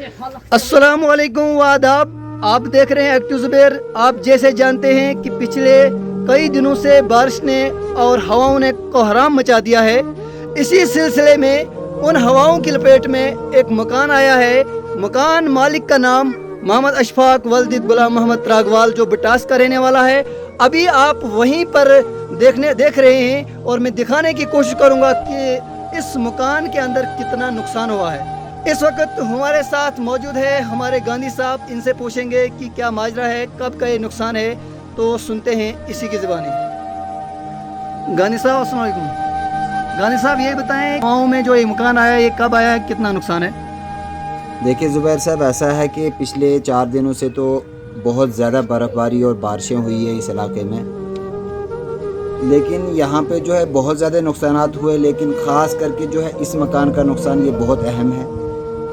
अस्सलामुअलैकुम वादाब। आप देख रहे हैं एक्टिव ज़ुबैर। आप जैसे जानते हैं कि पिछले कई दिनों से बारिश ने और हवाओं ने कोहराम मचा दिया है। इसी सिलसिले में उन हवाओं की लपेट में एक मकान आया है। मकान मालिक का नाम मोहम्मद अशफाक वल्द गुलाम मोहम्मद त्रागवाल, जो बटास का रहने वाला है। अभी आप वहीं पर देख रहे हैं और मैं दिखाने की कोशिश करूंगा कि इस मकान के अंदर कितना नुकसान हुआ है। इस वक्त हमारे साथ मौजूद है हमारे गांधी साहब। इनसे पूछेंगे कि क्या माजरा है, कब का ये नुकसान है। तो सुनते हैं इसी की ज़बानी। गांधी साहब अस्सलाम वालेकुम। गांधी साहब ये बताएं, गाँव में जो ये मकान आया ये कब आया है, कितना नुकसान है? देखिए ज़ुबैर साहब, ऐसा है कि पिछले 4 दिनों से तो बहुत ज़्यादा बर्फ़बारी और बारिशें हुई है इस इलाके में, लेकिन यहाँ पे जो है बहुत ज़्यादा नुकसानात हुए। लेकिन ख़ास करके जो है इस मकान का नुकसान ये बहुत अहम है,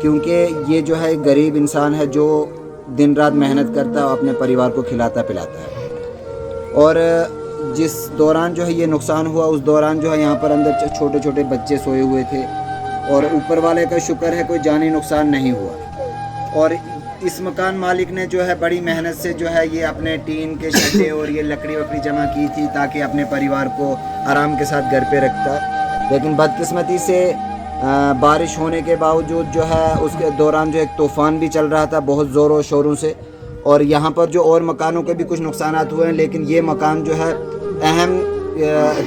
क्योंकि ये जो है गरीब इंसान है जो दिन रात मेहनत करता है और अपने परिवार को खिलाता पिलाता है। और जिस दौरान जो है ये नुकसान हुआ, उस दौरान जो है यहाँ पर अंदर छोटे छोटे बच्चे सोए हुए थे और ऊपर वाले का शुक्र है कोई जानी नुकसान नहीं हुआ। और इस मकान मालिक ने जो है बड़ी मेहनत से जो है ये अपने टीन के छज्जे और ये लकड़ी वकड़ी जमा की थी ताकि अपने परिवार को आराम के साथ घर पे रखता। लेकिन बदकिस्मती से बारिश होने के बावजूद जो है उसके दौरान जो एक तूफ़ान भी चल रहा था बहुत ज़ोरों शोरों से, और यहाँ पर जो और मकानों के भी कुछ नुकसानात हुए हैं। लेकिन ये मकान जो है अहम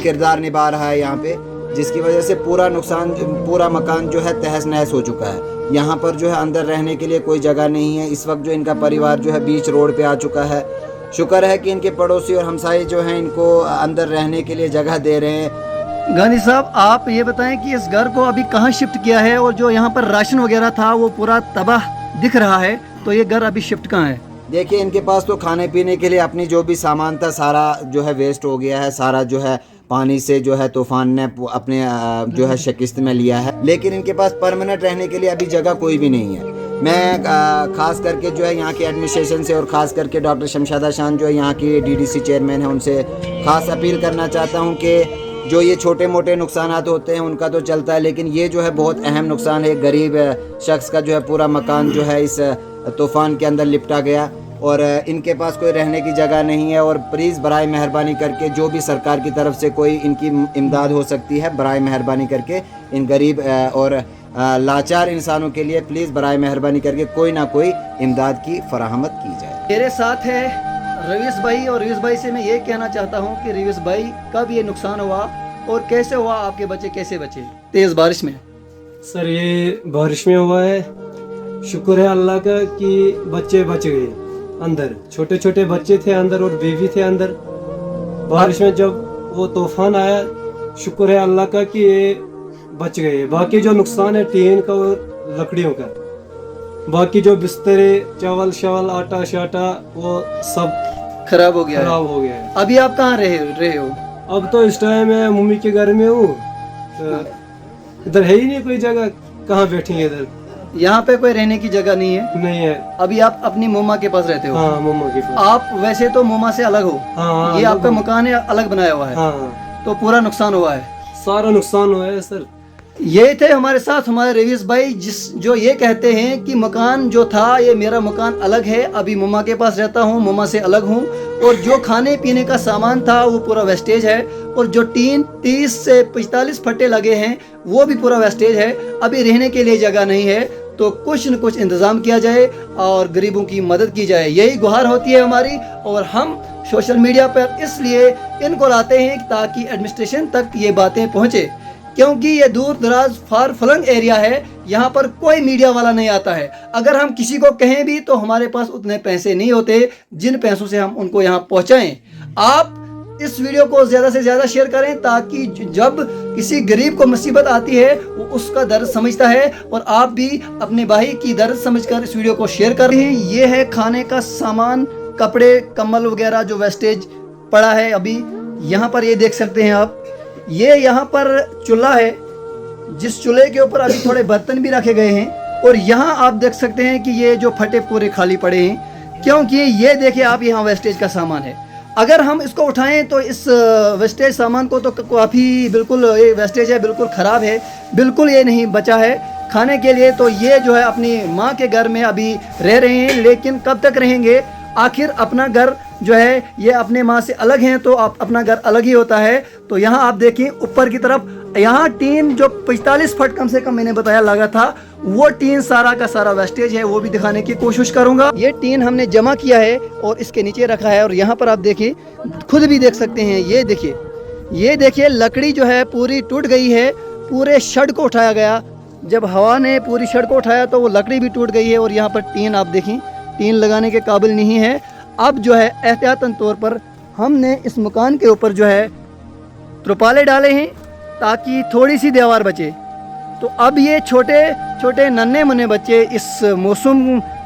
किरदार निभा रहा है यहाँ पे, जिसकी वजह से पूरा मकान जो है तहस नहस हो चुका है। यहाँ पर जो है अंदर रहने के लिए कोई जगह नहीं है। इस वक्त जो इनका परिवार जो है बीच रोड पे आ चुका है। शुक्र है कि इनके पड़ोसी और हमसाये जो हैं इनको अंदर रहने के लिए जगह दे रहे हैं। गांधी साहब आप ये बताएं कि इस घर को अभी कहाँ शिफ्ट किया है, और जो यहाँ पर राशन वगैरह था वो पूरा तबाह दिख रहा है, तो ये घर अभी शिफ्ट कहाँ है? देखिए, इनके पास तो खाने पीने के लिए अपनी जो भी सामान था सारा जो है वेस्ट हो गया है। सारा जो है पानी से जो है तूफान ने अपने जो है शिकस्त में लिया है। लेकिन इनके पास परमानेंट रहने के लिए अभी जगह कोई भी नहीं है। मैं खास करके जो है यहाँ के एडमिनिस्ट्रेशन से और ख़ास करके डॉक्टर शमशादा शान जो है यहाँ की डीडीसी चेयरमैन है, उनसे ख़ास अपील करना चाहता हूँ कि जो ये छोटे मोटे नुकसानात होते हैं उनका तो चलता है, लेकिन ये जो है बहुत अहम नुकसान है। गरीब शख्स का जो है पूरा मकान जो है इस तूफ़ान के अंदर लिपटा गया और इनके पास कोई रहने की जगह नहीं है। और प्लीज़ बराए मेहरबानी करके जो भी सरकार की तरफ से कोई इनकी इमदाद हो सकती है, बराए मेहरबानी करके इन गरीब और लाचार इंसानों के लिए प्लीज़ बराए मेहरबानी करके कोई ना कोई इमदाद की फराहमत की जाए। मेरे साथ है रवीश भाई, और रवीश भाई से मैं ये कहना चाहता हूँ कि रवीश भाई कब ये नुकसान हुआ और कैसे हुआ, आपके बच्चे कैसे बचे तेज़ बारिश में? सर ये बारिश में हुआ है, शुक्र है अल्लाह का कि बच्चे बच गए। अंदर छोटे छोटे बच्चे थे अंदर और बीवी थे अंदर। बारिश में जब वो तूफान आया, शुक्र है अल्लाह का कि ये बच गए। बाकी जो नुकसान है टीन का और लकड़ियों का, बाकी जो बिस्तरे चावल शावल आटा शाटा वो सब खराब हो गया है। अभी आप कहाँ रहे हो? अब तो इस टाइम मैं मम्मी के घर में हूँ। इधर है ही नहीं कोई जगह, कहाँ बैठेंगे इधर। यहाँ पे कोई रहने की जगह नहीं है? नहीं है। अभी आप अपनी मोमा के पास रहते हो? हाँ, मोमा के पास। आप वैसे तो मोमा से अलग हो। हाँ, ये आपका मकान है, अलग बनाया हुआ है। हाँ, तो पूरा नुकसान हुआ है? सारा नुकसान हुआ है सर। ये थे हमारे साथ हमारे रवीश भाई, जो ये कहते हैं कि मकान जो था ये मेरा मकान अलग है, अभी मम्मा के पास रहता हूँ, मम्मा से अलग हूँ। और जो खाने पीने का सामान था वो पूरा वेस्टेज है, और जो 30 से 45 फट्टे लगे हैं वो भी पूरा वेस्टेज है। अभी रहने के लिए जगह नहीं है, तो कुछ न कुछ इंतज़ाम किया जाए और गरीबों की मदद की जाए, यही गुहार होती है हमारी। और हम सोशल मीडिया पर इसलिए इनको लाते हैं ताकि एडमिनिस्ट्रेशन तक ये बातें पहुँचे, क्योंकि ये दूर दराज फार फ्लंग एरिया है, यहाँ पर कोई मीडिया वाला नहीं आता है। अगर हम किसी को कहें भी तो हमारे पास उतने पैसे नहीं होते जिन पैसों से हम उनको यहाँ पहुँचाएं। आप इस वीडियो को ज़्यादा से ज़्यादा शेयर करें ताकि जब किसी गरीब को मुसीबत आती है वो उसका दर्द समझता है, और आप भी अपने भाई की दर्द समझकर इस वीडियो को शेयर कर रहे हैं। ये है खाने का सामान, कपड़े कंबल वगैरह जो वेस्टेज पड़ा है। अभी यहाँ पर ये देख सकते हैं आप, ये यहाँ पर चूल्हा है, जिस चूल्हे के ऊपर अभी थोड़े बर्तन भी रखे गए हैं। और यहाँ आप देख सकते हैं कि ये जो फटे पूरे खाली पड़े हैं, क्योंकि ये देखिए आप, यहाँ वेस्टेज का सामान है। अगर हम इसको उठाएं तो इस वेस्टेज सामान को तो काफ़ी बिल्कुल ये वेस्टेज है, बिल्कुल ख़राब है, बिल्कुल ये नहीं बचा है। खाने के लिए। तो ये जो है अपनी माँ के घर में अभी रह रहे हैं, लेकिन कब तक रहेंगे? आखिर अपना घर जो है ये अपने माँ से अलग हैं तो अपना घर अलग ही होता है। तो यहाँ आप देखिए ऊपर की तरफ, यहाँ टीन जो 45 फुट कम से कम मैंने बताया लगा था, वो टीन सारा का सारा वेस्टेज है, वो भी दिखाने की कोशिश करूंगा। ये टीन हमने जमा किया है और इसके नीचे रखा है, और यहाँ पर आप देखिए, खुद भी देख सकते हैं, ये देखिए लकड़ी जो है पूरी टूट गई है, पूरे शेड को उठाया गया। जब हवा ने पूरी शेड को उठाया तो वो लकड़ी भी टूट गई है, और यहाँ पर टीन आप देखें, टीन लगाने के काबिल नहीं है। अब जो है एहतियातन तौर पर हमने इस मकान के ऊपर जो है त्रिपाले डाले हैं ताकि थोड़ी सी दीवार बचे। तो अब ये छोटे छोटे नन्हे मुन्ने बच्चे इस मौसम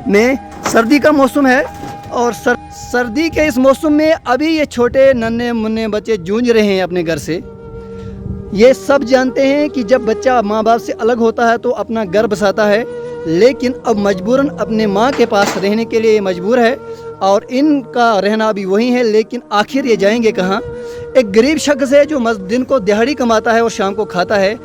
में, सर्दी का मौसम है और सर्दी के इस मौसम में अभी ये छोटे नन्हे मुन्ने बच्चे जूझ रहे हैं अपने घर से। ये सब जानते हैं कि जब बच्चा माँ बाप से अलग होता है तो अपना घर बसाता है, लेकिन अब मजबूरन अपने माँ के पास रहने के लिए मजबूर है, और इनका रहना भी वही है। लेकिन आखिर ये जाएंगे कहाँ? एक गरीब शख्स है जो दिन को दिहाड़ी कमाता है और शाम को खाता है।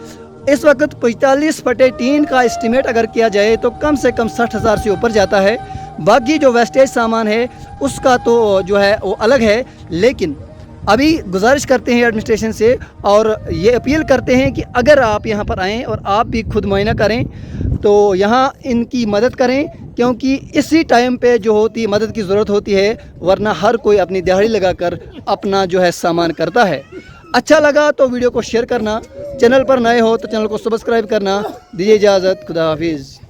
इस वक्त 45 फटे टीन का एस्टिमेट अगर किया जाए तो कम से कम 60,000 से ऊपर जाता है। बाकी जो वेस्टेज सामान है उसका तो जो है वो अलग है। लेकिन अभी गुजारिश करते हैं एडमिनिस्ट्रेशन से, और ये अपील करते हैं कि अगर आप यहाँ पर आएँ और आप भी खुद मुआयना करें तो यहाँ इनकी मदद करें, क्योंकि इसी टाइम पे जो होती मदद की ज़रूरत होती है, वरना हर कोई अपनी दिहाड़ी लगाकर अपना जो है सामान करता है। अच्छा लगा तो वीडियो को शेयर करना, चैनल पर नए हो तो चैनल को सब्सक्राइब करना। दीजिए इजाज़त, खुदा हाफिज़।